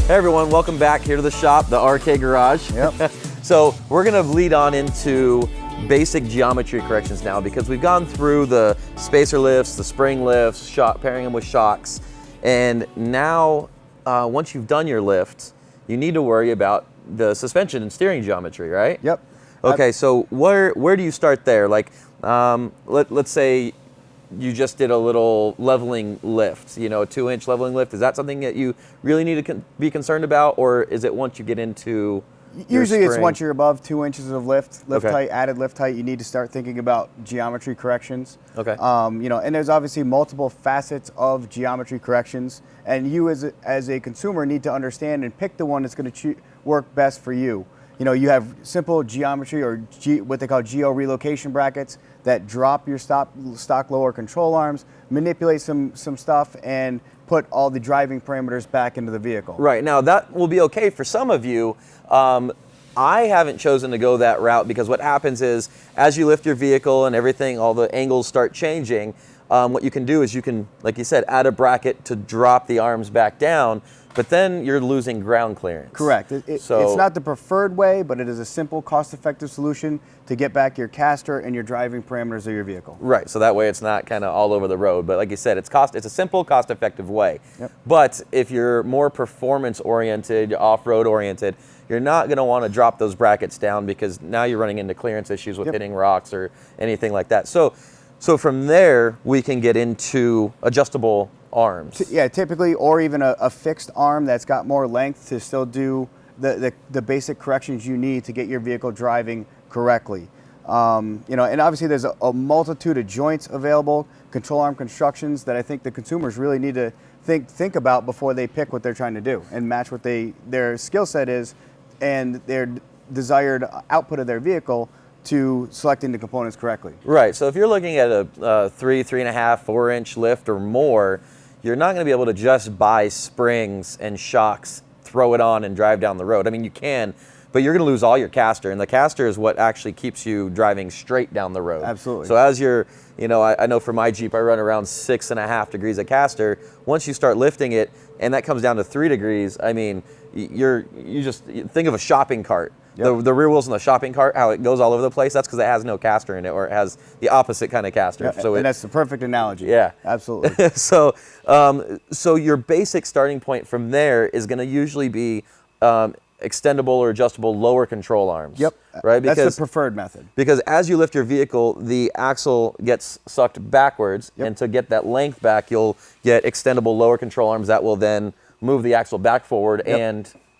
Hey everyone, welcome back here to the shop, the RK Garage. Yep. So we're gonna lead on into basic geometry corrections now because we've gone through the spacer lifts, the spring lifts, pairing them with shocks. And now, once you've done your lift, you need to worry about the suspension and steering geometry, right? Yep. Okay, so where do you start there? Like, let's say you just did a little leveling lift, you know, a 2-inch leveling lift. Is that something that you really need to be concerned about, or is it once you get into Usually it's once you're above 2 inches of lift Okay. height, added lift height, you need to start thinking about geometry corrections. Okay. You know, and there's obviously multiple facets of geometry corrections, and you as a consumer need to understand and pick the one that's going to work best for you. You know, you have simple geometry or what they call geo relocation brackets that drop your stock lower control arms, manipulate some stuff, and put all the driving parameters back into the vehicle. Right, now that will be okay for some of you. I haven't chosen to go that route because what happens is as you lift your vehicle and everything, all the angles start changing, what you can do is you can, like you said, add a bracket to drop the arms back down, but then you're losing ground clearance. Correct. It's not the preferred way, but it is a simple, cost-effective solution to get back your caster and your driving parameters of your vehicle. Right, so that way it's not kind of all over the road. But like you said, it's a simple, cost-effective way. Yep. But if you're more performance-oriented, off-road oriented, you're not going to want to drop those brackets down because now you're running into clearance issues with hitting rocks or anything like that. So from there, we can get into adjustable arms. Yeah, typically, or even a fixed arm that's got more length to still do the basic corrections you need to get your vehicle driving correctly. You know, and obviously there's a multitude of joints available, control arm constructions that I think the consumers really need to think about before they pick what they're trying to do and match what their skill set is and their desired output of their vehicle to selecting the components correctly. Right, so if you're looking at a 3.5, 4-inch lift or more, you're not going to be able to just buy springs and shocks, throw it on and drive down the road. I mean, you can, but you're going to lose all your caster, and the caster is what actually keeps you driving straight down the road. Absolutely. So as you're, you know, I know for my Jeep, I run around 6.5 degrees of caster. Once you start lifting it, and that comes down to 3 degrees, I mean, you just think of a shopping cart. Yep. The rear wheels in the shopping cart, how it goes all over the place, that's because it has no caster in it, or it has the opposite kind of caster. Yeah, so and that's the perfect analogy. Yeah. Absolutely. So your basic starting point from there is going to usually be extendable or adjustable lower control arms. Yep. Right? Because that's the preferred method. Because as you lift your vehicle, the axle gets sucked backwards, and to get that length back, you'll get extendable lower control arms that will then move the axle back forward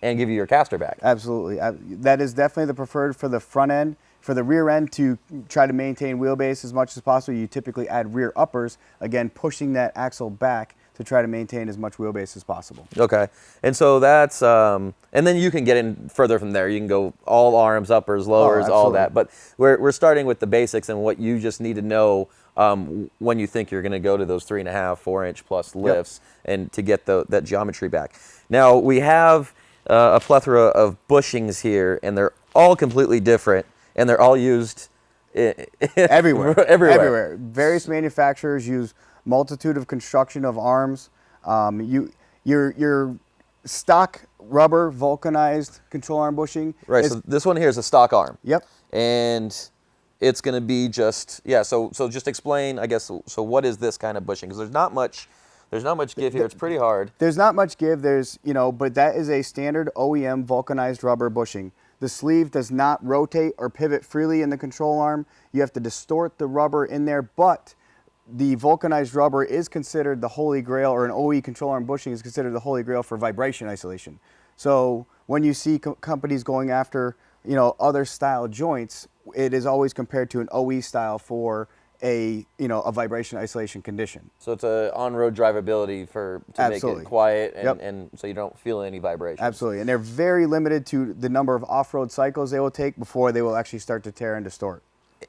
and give you your caster back. Absolutely. That is definitely the preferred for the front end. For the rear end, to try to maintain wheelbase as much as possible, you typically add rear uppers, again, pushing that axle back to try to maintain as much wheelbase as possible. Okay. And so that's, and then you can get in further from there. You can go all arms, uppers, lowers, all that. But we're starting with the basics and what you just need to know when you think you're going to go to those 3.5, 4-inch plus lifts and to get that geometry back. Now, we have a plethora of bushings here, and they're all completely different, and they're all used everywhere. Various manufacturers use multitude of construction of arms. Your stock rubber vulcanized control arm bushing. Right. So this one here is a stock arm. Yep. And it's going to be just So just explain, I guess. So what is this kind of bushing? Because there's not much give here. It's pretty hard. There's not much give. But that is a standard OEM vulcanized rubber bushing. The sleeve does not rotate or pivot freely in the control arm. You have to distort the rubber in there, but the vulcanized rubber is considered the holy grail, or an OE control arm bushing is considered the holy grail for vibration isolation. So when you see companies going after, other style joints, it is always compared to an OE style for a vibration isolation condition. So it's a on-road drivability to make it quiet and so you don't feel any vibrations. Absolutely, and they're very limited to the number of off-road cycles they will take before they will actually start to tear and distort.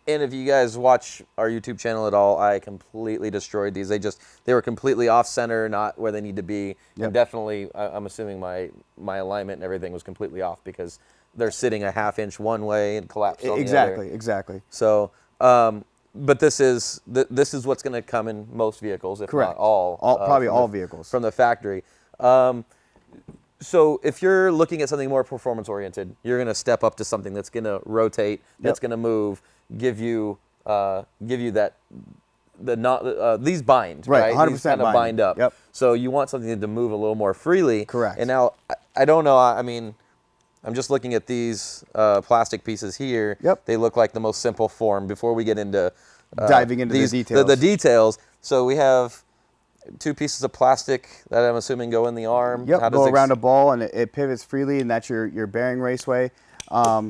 And if you guys watch our YouTube channel at all, I completely destroyed these. They were completely off-center, not where they need to be. Yep. And definitely, I'm assuming my alignment and everything was completely off because they're sitting a half-inch one way and collapsed on the other. Exactly. So, but this is what's going to come in most vehicles, if Correct. not all. Probably all vehicles from the factory. So if you're looking at something more performance oriented, you're going to step up to something that's going to rotate, that's going to move, give you that the not these bind, right? 100% These kind of bind up. Yep. So you want something to move a little more freely. Correct. And now I don't know. I mean, I'm just looking at these plastic pieces here. Yep. They look like the most simple form. Before we get into diving into the details. The details. So we have 2 pieces of plastic that I'm assuming go in the arm. Yep. Go around a ball and it pivots freely, and that's your bearing raceway.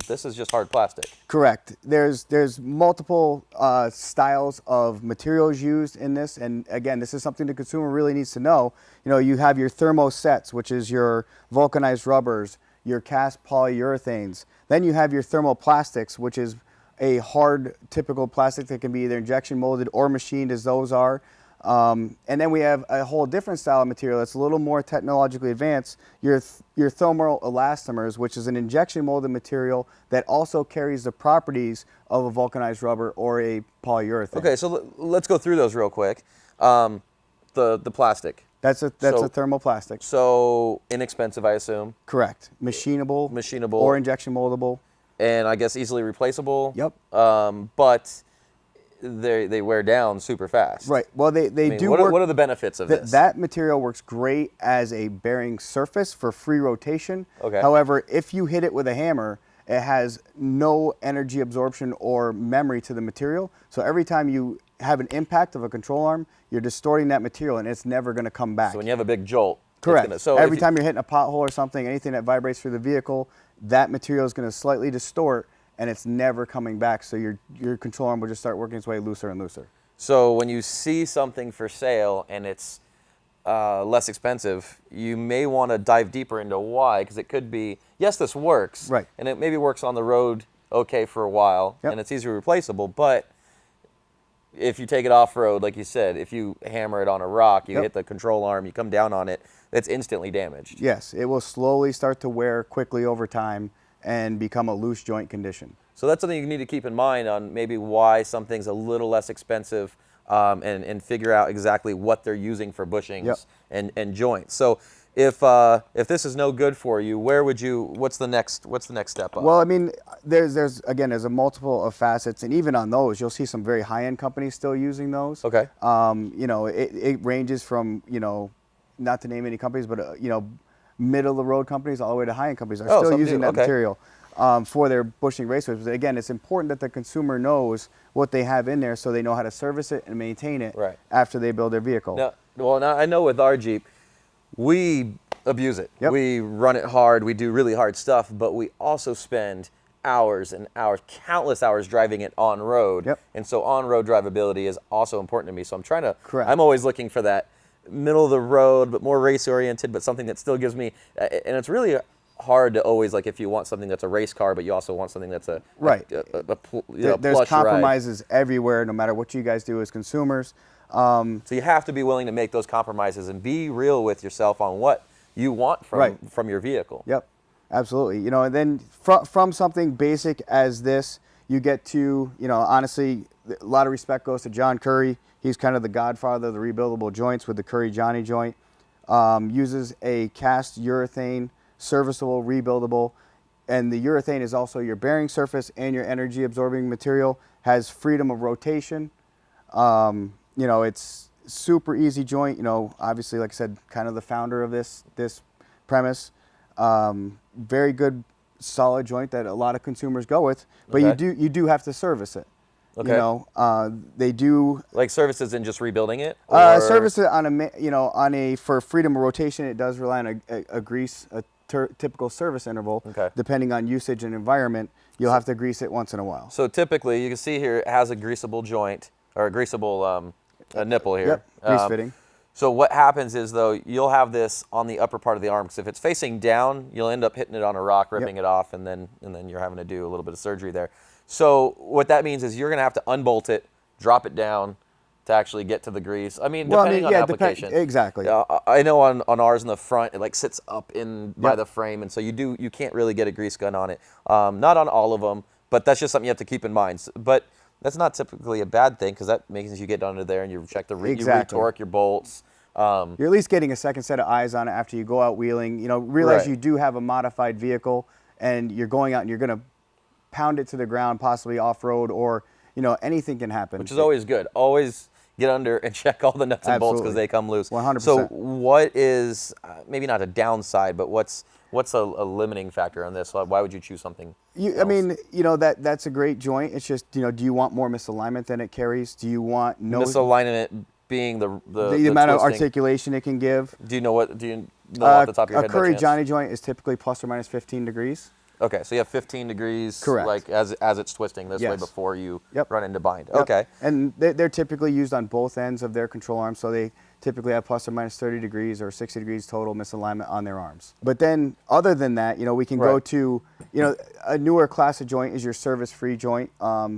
This is just hard plastic. Correct. There's multiple styles of materials used in this, and again, this is something the consumer really needs to know. You know, you have your thermosets, which is your vulcanized rubbers, your cast polyurethanes. Then you have your thermoplastics, which is a hard, typical plastic that can be either injection molded or machined, as those are. And then we have a whole different style of material that's a little more technologically advanced, your thermal elastomers, which is an injection molded material that also carries the properties of a vulcanized rubber or a polyurethane. Okay, so let's go through those real quick. The plastic. That's a thermoplastic. So inexpensive, I assume. Correct. Machinable. Or injection moldable. And I guess easily replaceable. Yep. But they wear down super fast. Right. Well, they do work. What are the benefits of this? That material works great as a bearing surface for free rotation. Okay. However, if you hit it with a hammer, it has no energy absorption or memory to the material. So every time you have an impact of a control arm, you're distorting that material, and it's never going to come back. So when you have a big jolt, correct. So every time you're hitting a pothole or something, anything that vibrates through the vehicle, that material is going to slightly distort, and it's never coming back. So your control arm will just start working its way looser and looser. So when you see something for sale and it's less expensive, you may want to dive deeper into why, because it could be, yes, this works, right, and it maybe works on the road okay for a while, yep, and it's easily replaceable, but if you take it off-road, like you said, if you hammer it on a rock, you yep, hit the control arm, you come down on it, it's instantly damaged. Yes, it will slowly start to wear quickly over time and become a loose joint condition. So that's something you need to keep in mind on maybe why something's a little less expensive, and figure out exactly what they're using for bushings, yep, and joints. So if this is no good for you, what's the next step up? Well, I mean, there's a multiple of facets, and even on those, you'll see some very high-end companies still using those. Okay. You know, it ranges from, you know, not to name any companies, but you know, middle of the road companies all the way to high-end companies are still using that material for their bushing raceways. But again, it's important that the consumer knows what they have in there, so they know how to service it and maintain it after they build their vehicle. Now I know with our Jeep, we abuse it. Yep. We run it hard. We do really hard stuff, but we also spend hours and hours, countless hours driving it on road. Yep. And so on-road drivability is also important to me. So I'm trying to, correct, I'm always looking for that middle of the road, but more race oriented, but something that still gives me, and it's really hard to always, like, if you want something that's a race car, but you also want something that's a there's compromises everywhere, no matter what you guys do as consumers. So you have to be willing to make those compromises and be real with yourself on what you want from your vehicle. Yep, absolutely. You know, and then from something basic as this, you get to, you know, honestly, a lot of respect goes to John Curry. He's kind of the godfather of the rebuildable joints with the Curry Johnny joint. Uses a cast urethane, serviceable, rebuildable, and the urethane is also your bearing surface and your energy absorbing material, has freedom of rotation. You know, it's super easy joint. You know, obviously, like I said, kind of the founder of this premise. Very good, solid joint that a lot of consumers go with, but you do have to service it. Okay. You know, they do, like, services in just rebuilding it. Service it on a for freedom of rotation. It does rely on a grease, typical service interval. Okay. Depending on usage and environment, you'll have to grease it once in a while. So typically, you can see here it has a greasable joint or a greasable a nipple here. Yep, grease fitting. So what happens is, though, you'll have this on the upper part of the arm, because if it's facing down, you'll end up hitting it on a rock, ripping it off, and then you're having to do a little bit of surgery there. So what that means is you're going to have to unbolt it, drop it down to actually get to the grease. I mean, depending on application. Exactly. I know on ours in the front, it like sits up by the frame, and so you can't really get a grease gun on it. Not on all of them, but that's just something you have to keep in mind. But that's not typically a bad thing, because that means you get under there and you check you retorque your bolts, You're at least getting a second set of eyes on it after you go out wheeling. You know, realize Right. you do have a modified vehicle, and you're going out and you're going to pound it to the ground, possibly off-road, or you know, anything can happen. Which is always good. Always get under and check all the nuts and bolts because Absolutely. they come loose. 100%. So what is maybe not a downside, but what's a limiting factor on this? Why would you choose something? I mean, you know, that's a great joint. It's just, you know, do you want more misalignment than it carries? Do you want no Misalignment being the amount of twisting. articulation it can give? Do you know off the top of your A head? by Curry chance? Johnny joint is typically plus or minus 15 degrees. Okay, so you have 15 degrees, Correct. like as it's twisting this way Yes. before you Yep. run into bind. Yep. Okay. And they're typically used on both ends of their control arms, so they typically have plus or minus 30 degrees or 60 degrees total misalignment on their arms. But then, other than that, you know, we can go Right. to, you know, a newer class of joint is your service-free joint.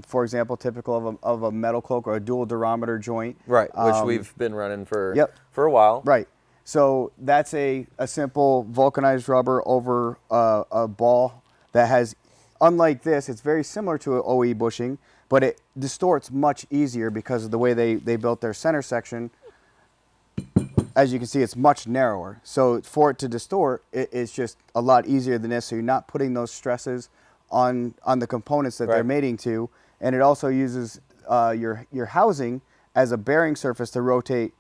For example, typical of a metal cloak or a dual durometer joint. Right, which we've been running for Yep. for a while. Right. So that's a simple vulcanized rubber over a ball that has, unlike this, it's very similar to an OE bushing, but it distorts much easier because of the way they built their center section. As you can see, it's much narrower. So for it to distort, it's just a lot easier than this. So you're not putting those stresses on the components that they're Right. mating to. And it also uses your housing as a bearing surface to rotate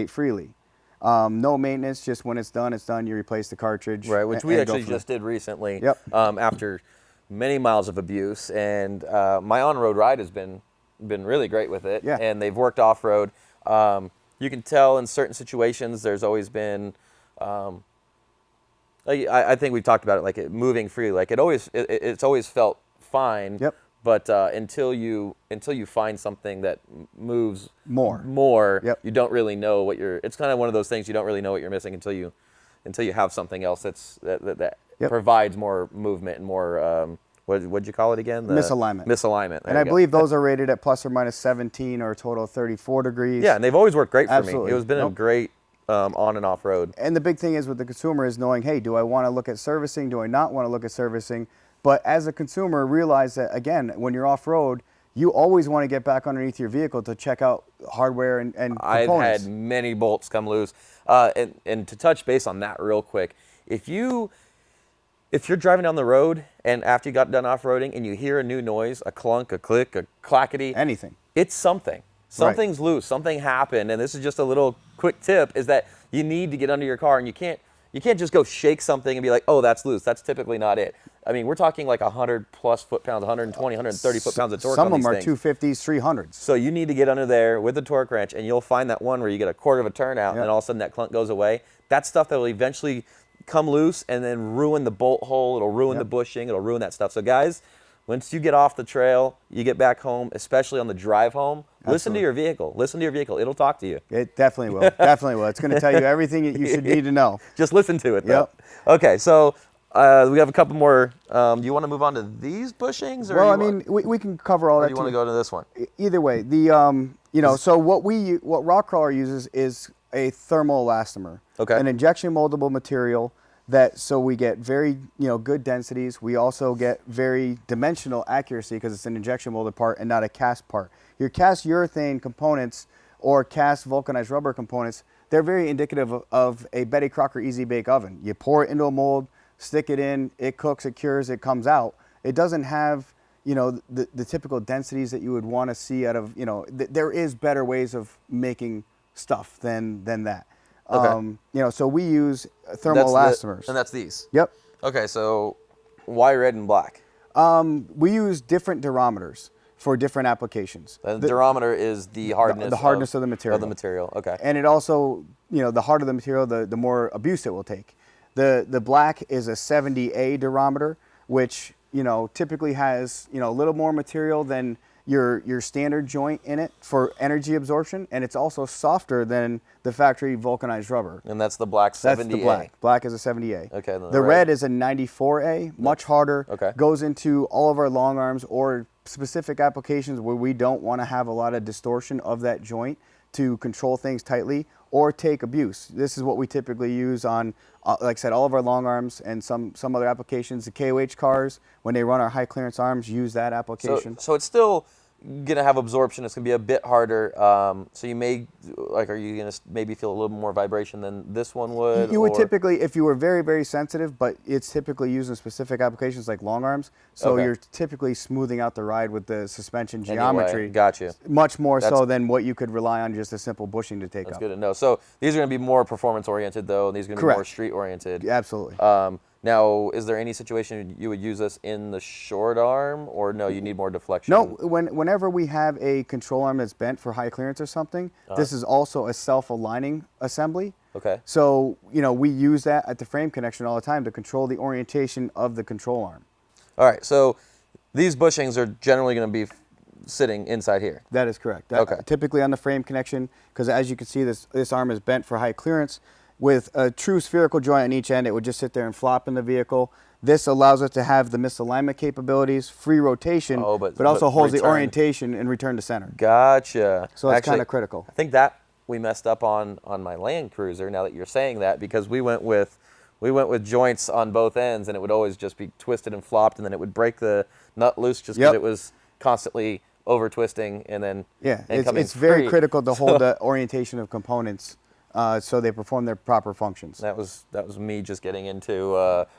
freely. No maintenance, just when it's done, you replace the cartridge. Right, which we and go actually from just did recently. Yep. After many miles of abuse, and my on-road ride has been really great with it. Yeah. And they've worked off-road. You can tell in certain situations there's always been. I think we've talked about it, like it moving freely. Like it's always felt fine. Yep. But until you find something that moves More. Yep. you don't really know what you're. It's kind of one of those things you don't really know what you're missing until you have something else that Yep. provides more movement and more what'd you call it again? Misalignment. Misalignment. And I believe those are rated at plus or minus 17 or a total of 34 degrees. Yeah, and they've always worked great for Absolutely. me. It's been a Nope. great on and off road. And the big thing is with the consumer is knowing, hey, do I want to look at servicing? Do I not want to look at servicing? But as a consumer, realize that, again, when you're off-road, you always want to get back underneath your vehicle to check out hardware and I've components. had many bolts come loose. And to touch base on that real quick, if you're driving down the road and after you got done off-roading and you hear a new noise, a clunk, a click, a clackety, Anything. it's something. Something's loose. Something happened. And this is just a little quick tip, is that you need to get under your car, and you can't just go shake something and be like, oh, that's loose. That's typically not it. I mean, we're talking like 100+ foot-pounds, 120, 130 foot-pounds of torque Some on of these them are things. 250s, 300s. So you need to get under there with the torque wrench, and you'll find that one where you get a quarter of a turnout, Yep. and all of a sudden that clunk goes away. That's stuff that will eventually come loose and then ruin the bolt hole. It'll ruin the bushing. It'll ruin that stuff. So guys, once you get off the trail, you get back home, especially on the drive home, listen to your vehicle. Listen to your vehicle. It'll talk to you. It definitely will. Definitely will. It's going to tell you everything that you should need to know. Just listen to it, though. Yep. Okay, so we have a couple more. Do you want to move on to these bushings? Or Well, you I mean, we can cover all or that. do you want to too. go to this one? Either way, so what Rock Crawler uses is a thermal elastomer. Okay. An injection moldable material so we get very, good densities. We also get very dimensional accuracy because it's an injection molded part and not a cast part. Your cast urethane components or cast vulcanized rubber components, they're very indicative of a Betty Crocker Easy Bake Oven. You pour it into a mold, stick it in, it cooks, it cures, it comes out. It doesn't have the typical densities that you would want to see out of, there is better ways of making stuff than that. Okay. So we use thermal elastomers. And that's these. Yep. Okay, so why red and black? We use different durometers for different applications. The durometer is the hardness. The hardness of the material. Of the material. Okay. And it also, the harder the material, the more abuse it will take. The black is a 70A durometer, which typically has a little more material than your standard joint in it for energy absorption, and it's also softer than the factory vulcanized rubber. And that's the black 70A. That's the black. Black is a 70A. Okay. Then The red is a 94A, much harder. Okay. Goes into all of our long arms or specific applications where we don't want to have a lot of distortion of that joint to control things tightly or take abuse. This is what we typically use on, like I said, all of our long arms and some other applications. The KOH cars, when they run our high clearance arms, use that application. So it's still gonna have absorption. It's gonna be a bit harder. So you may, like, are you gonna maybe feel a little more vibration than this one would? You would typically, if you were very, very sensitive, but it's typically used in specific applications like long arms. So Okay. you're typically smoothing out the ride with the suspension Anyway, geometry. gotcha. Much more so That's- than what you could rely on just a simple bushing to take That's up. good to know. So these are gonna be more performance oriented though, and these are gonna be Correct. more street oriented. Absolutely. Now, is there any situation you would use this in the short arm, or no, you need more deflection? No, whenever we have a control arm that's bent for high clearance or something, this is also a self-aligning assembly. Okay. So, we use that at the frame connection all the time to control the orientation of the control arm. All right, so these bushings are generally going to be sitting inside here. That is correct. Okay. Typically on the frame connection, because as you can see, this arm is bent for high clearance. With a true spherical joint on each end, it would just sit there and flop in the vehicle. This allows us to have the misalignment capabilities, free rotation, but also holds the return. orientation and return to center. Gotcha. So it's kind of critical. I think that we messed up on my Land Cruiser. Now that you're saying that, because we went with joints on both ends, and it would always just be twisted and flopped, and then it would break the nut loose just because it was constantly over twisting, and then it's very critical to hold the orientation of components so they perform their proper functions. That was me just getting into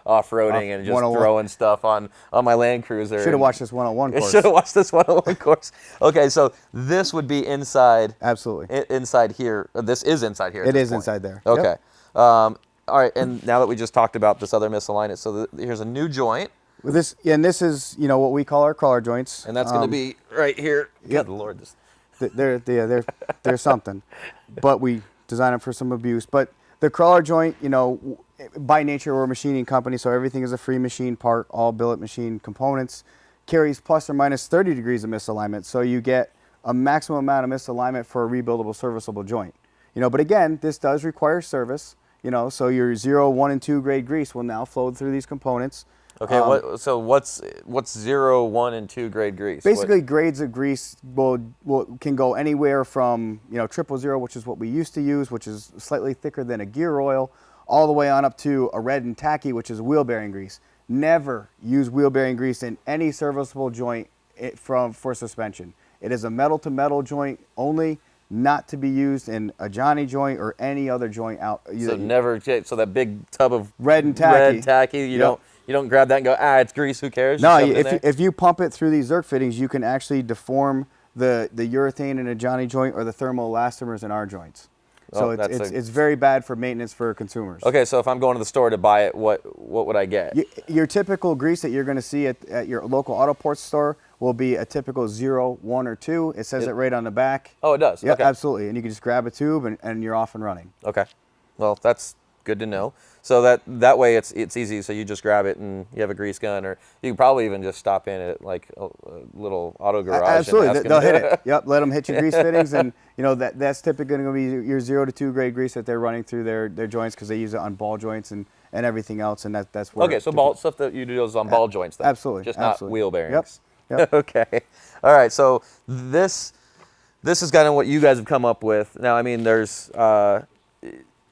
off-roading and just 101. throwing stuff on my Land Cruiser. Should have watched this 101 course. Should have watched this 101 course. Okay, so this would be inside. Absolutely. Inside here. This is inside here. It is inside there. Okay. Yep. All right, and now that we just talked about this other misalignment, so here's a new joint. With this, and this is what we call our crawler joints. And that's going to be right here. Yep. Good Lord. They're something, but we design them for some abuse. But the crawler joint, by nature we're a machining company, so everything is a free machine part, all billet machine components, carries plus or minus 30 degrees of misalignment. So you get a maximum amount of misalignment for a rebuildable, serviceable joint. But again, this does require service. So your 0, 1, and 2 grade grease will now flow through these components. Okay, so what's 0, 1, and 2 grade grease? Basically, grades of grease can go anywhere from 000, which is what we used to use, which is slightly thicker than a gear oil, all the way on up to a red and tacky, which is wheel bearing grease. Never use wheel bearing grease in any serviceable joint for suspension. It is a metal to metal joint only, not to be used in a Johnny joint or any other joint out. So never. So that big tub of red and tacky. You don't grab that and go, it's grease. Who cares? No, if you pump it through these Zerk fittings, you can actually deform the urethane in a Johnny joint or the thermal elastomers in our joints. So it's very bad for maintenance for consumers. Okay, so if I'm going to the store to buy it, what would I get? Your typical grease that you're going to see at your local auto parts store will be a typical 0, 1, or 2. It says it right on the back. Oh, it does? Yeah, okay. absolutely. And you can just grab a tube and you're off and running. Okay. Well, that's good to know. So that way it's easy. So you just grab it and you have a grease gun, or you can probably even just stop in at like a little auto garage. Absolutely, they'll hit it. Yep, let them hit your grease fittings, and that's typically going to be your 0 to 2 grade grease that they're running through their joints, because they use it on ball joints and everything else, and that's where. Okay, so ball stuff that you do is on ball joints, then. Absolutely, just not wheel bearings. Yep. Okay. All right. So this is kind of what you guys have come up with. Now, I mean, there's.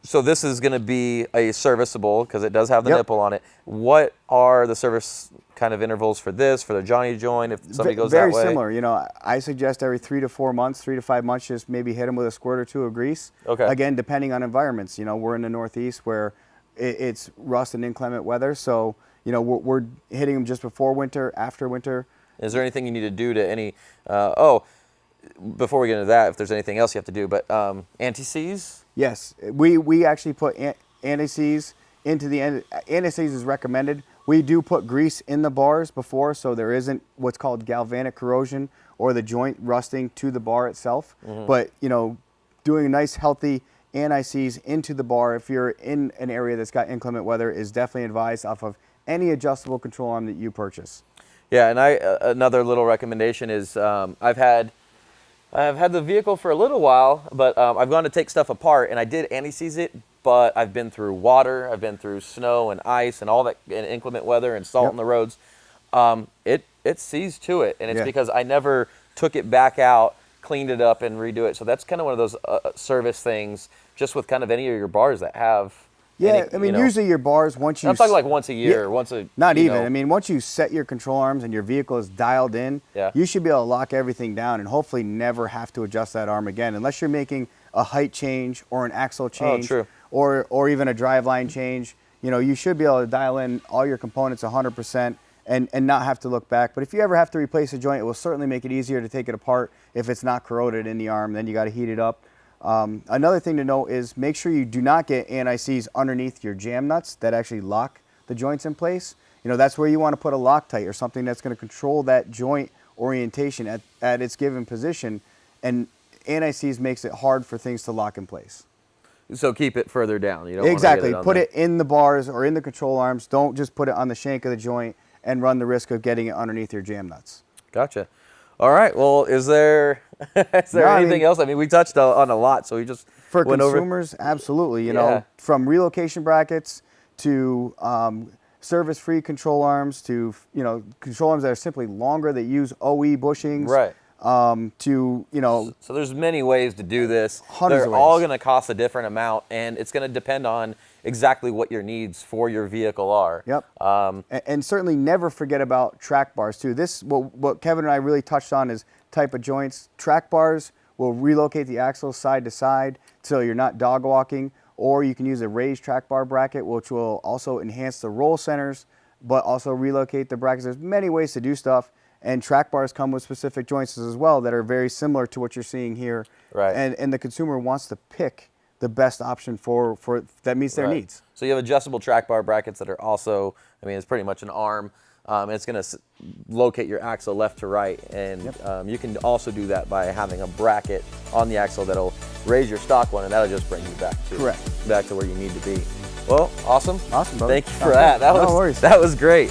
So this is going to be a serviceable, because it does have the nipple on it. What are the service kind of intervals for this, for the Johnny joint, if somebody goes that way? Very similar. I suggest every 3 to 4 months, 3 to 5 months, just maybe hit them with a squirt or 2 of grease. Okay. Again, depending on environments. We're in the Northeast where it's rust and inclement weather, so we're hitting them just before winter, after winter. Is there anything you need to do to any? Before we get into that, if there's anything else you have to do, but anti-seize? Yes, we actually put anti-seize into the end. Anti-seize is recommended. We do put grease in the bars before, so there isn't what's called galvanic corrosion or the joint rusting to the bar itself. Mm-hmm. But doing a nice healthy anti-seize into the bar if you're in an area that's got inclement weather is definitely advised off of any adjustable control arm that you purchase. Yeah, and another little recommendation is I've had the vehicle for a little while, but I've gone to take stuff apart, and I did anti-seize it, but I've been through water, I've been through snow and ice and all that, and inclement weather and salt on the roads. It seized to it, and it's because I never took it back out, cleaned it up, and redo it. So that's kind of one of those service things, just with kind of any of your bars that have Yeah, I mean, usually your bars, once you... I'm talking like once a year, Not even. I mean, once you set your control arms and your vehicle is dialed in, Yeah. you should be able to lock everything down and hopefully never have to adjust that arm again, unless you're making a height change or an axle change, true. or even a driveline change. You know, you should be able to dial in all your components 100% and not have to look back. But if you ever have to replace a joint, it will certainly make it easier to take it apart if it's not corroded in the arm. Then you got to heat it up. Another thing to note is make sure you do not get anti-seize underneath your jam nuts that actually lock the joints in place. You know, that's where you want to put a Loctite or something that's going to control that joint orientation at its given position. And anti-seize makes it hard for things to lock in place. So keep it further down. You don't Exactly. Want to put it in the bars or in the control arms. Don't just put it on the shank of the joint and run the risk of getting it underneath your jam nuts. Gotcha. All right. Well, is there anything else? I mean, we touched on a lot, so we just for went consumers, absolutely. You know, from relocation brackets to service-free control arms to control arms that are simply longer that use OE bushings. Right. To So there's many ways to do this. Hundreds They're of all ways. going to cost a different amount, and it's going to depend on exactly what your needs for your vehicle are. Yep. And certainly never forget about track bars too. This what Kevin and I really touched on is type of joints. Track bars will relocate the axles side to side so you're not dog walking, or you can use a raised track bar bracket, which will also enhance the roll centers, but also relocate the brackets. There's many ways to do stuff. And track bars come with specific joints as well that are very similar to what you're seeing here. Right. And the consumer wants to pick the best option for that meets their needs. So you have adjustable track bar brackets that are also, I mean, it's pretty much an arm. And it's going to locate your axle left to right. And you can also do that by having a bracket on the axle that'll raise your stock one, and that'll just bring you back to where you need to be. Well, awesome. Awesome, brother. Thank you for that. No worries. That was great.